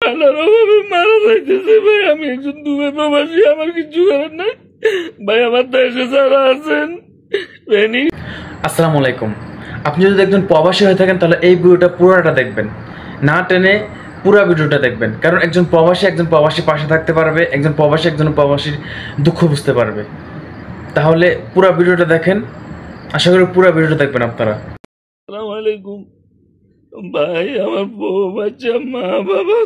খানার অভাবে মারা যাইতেছে ভাই। আমি একজন দুবাই প্রবাসী, আমার কিছু করার নাই ভাই। আমার দেশে যারা আছেন। আসসালামু আলাইকুম। আপনি যদি একজন প্রবাসী হয়ে থাকেন তাহলে এই ভিডিওটা পুরোটা দেখবেন, না টেনে পুরো ভিডিওটা দেখবেন। কারণ একজন প্রবাসী পাশে থাকতে পারবে, একজন প্রবাসীর দুঃখ বুঝতে পারবে। তাহলে পুরো ভিডিওটা দেখেন, আশা করি পুরো ভিডিওটা দেখবেন আপনারা। আসসালামু আলাইকুম ভাই। আমার বউ বাচ্চা মা বাবা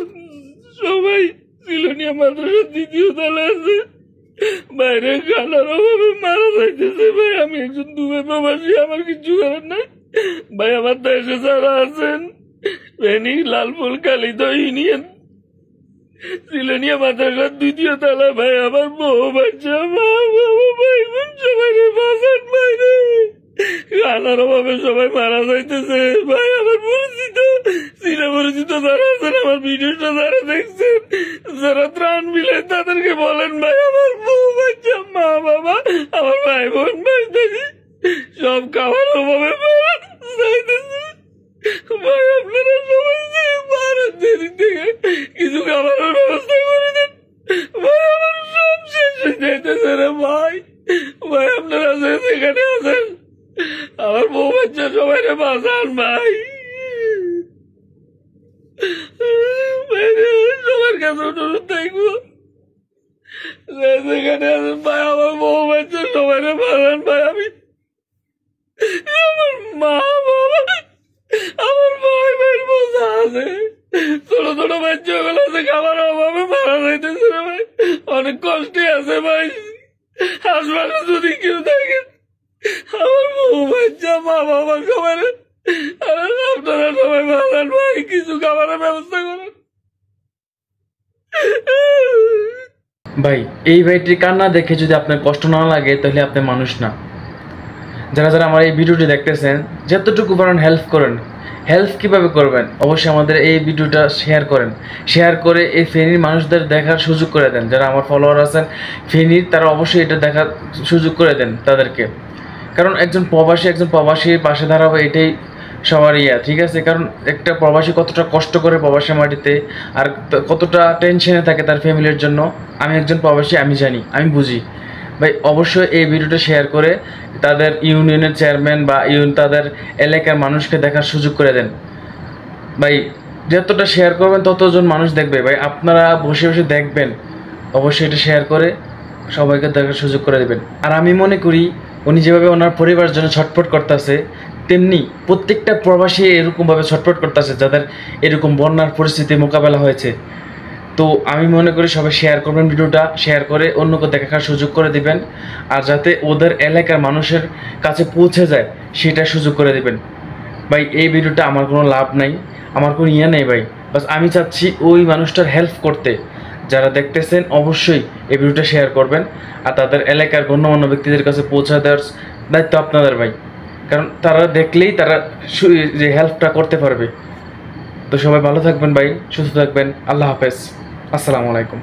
সবাই সিলোনিয়া মাদ্রাসার দ্বিতীয় তলায় আছে। বাইরে খানার অভাবে মারা যাইতেছে ভাই। আমি একজন দুবাই প্রবাসী, আমার কিছু করার নাই ভাই। আমার দেশে যারা আছেন ফেনী, লালপুর, কালিদহ ইউনিয়ন, সিলোনিয়া মাদ্রাসার দ্বিতীয় তলা ভাই। আমার বউ বাচ্চা মা বাবা ভাই সবাই বাঁচান বাইরে। খানার অভাবে সবাই মারা যাইতেছে ভাই। আমার পরিচিত যারা আছেন, আমার ভিডিওটা যারা দেখছেন, যারা ত্রাণ মিলে তাদেরকে বলেন ভাই। আমার বউ বাচ্চা মা বাবা, আমার ভাই বোন ভাই সব খাওয়ার অভাবে মারা যাইতেছে ভাই। আপনারা সবাই যে মারেন দেরি থেকে কিছু খাবারের ব্যবস্থা করে দেন ভাই। আমার সব শেষ হয়ে যাইতেছে রে ভাই। ভাই আপনারা যেখানে আছেন আমার বউ বাচ্চা সবাই বাঁচান ভাই। সবার কাছে অনুরোধ থাকবো, যেখানে আছেন ভাই আমার বউ বাচ্চা সবাই বাঁচান ভাই। আমি আমার মা বাবা, আমার ভাই ভাই বোঝা আছে, ছোট ছোট বাচ্চা গুলো আছে, খাবার অভাবে মারা যাইতেছে ভাই। অনেক কষ্টে আছে ভাই। হাসপাতালে যদি কেউ থাকে আমার বউ বাচ্চা মা বাবা সবাই আপনারা সবাই ভালো ভাই, কিছু খাবারের ব্যবস্থা করেন ভাই। এই ভাইটির কান্না দেখে যদি আপনার কষ্ট না লাগে তাহলে আপনি মানুষ না। যারা যারা আমার এই ভিডিওটি দেখতেছেন, যতটুকু পারেন হেল্প করেন। হেল্প কীভাবে করবেন? অবশ্যই আমাদের এই ভিডিওটা শেয়ার করে এই ফেনীর মানুষদের দেখার সুযোগ করে দেন। যারা আমার ফলোয়ার আছেন ফেনীর, তারা অবশ্যই এটা দেখার সুযোগ করে দেন তাদেরকে। কারণ একজন প্রবাসীর পাশে দাঁড়াবো, এটাই সবার ঠিক আছে। কারণ একটা প্রবাসী কতটা কষ্ট করে প্রবাসী মাটিতে, আর কতটা টেনশনে থাকে তার ফ্যামিলির জন্য। আমি একজন প্রবাসী, আমি জানি, আমি বুঝি ভাই। অবশ্যই এই ভিডিওটা শেয়ার করে তাদের ইউনিয়নের চেয়ারম্যান বা তাদের এলাকার মানুষকে দেখার সুযোগ করে দেন ভাই। যতটা শেয়ার করবেন ততজন মানুষ দেখবে ভাই। আপনারা বসে বসে দেখবেন, অবশ্যই এটা শেয়ার করে সবাইকে দেখার সুযোগ করে দেবেন। আর আমি মনে করি উনি যেভাবে ওনার পরিবারের জন্য ছটফট করতেছে, তেমনি প্রত্যেকটা প্রবাসী এরকমভাবে ছটফট করতেছে যাদের এরকম বন্যার পরিস্থিতি মোকাবেলা হয়েছে। তো আমি মনে করি সবাই শেয়ার করবেন, ভিডিওটা শেয়ার করে অন্যকে দেখার সুযোগ করে দিবেন। আর যাতে ওদের এলাকার মানুষের কাছে পৌঁছে যায় সেটা সুযোগ করে দিবেন ভাই। এই ভিডিওটা আমার কোনো লাভ নাই, আমার কোনো নেই ভাই। বাস আমি চাচ্ছি ওই মানুষটার হেল্প করতে। যারা দেখতেছেন অবশ্যই এই ভিডিওটা শেয়ার করবেন আর তাদের এলাকার গণ্যমান্য ব্যক্তিদের কাছে পৌঁছে দেওয়ার দায়িত্ব আপনাদের ভাই। কারণ তারা দেখলেই তারা যে হেল্পটা করতে পারবে। তো সবাই ভালো থাকবেন ভাই, সুস্থ থাকবেন। আল্লাহ হাফেজ, আসসালামু আলাইকুম।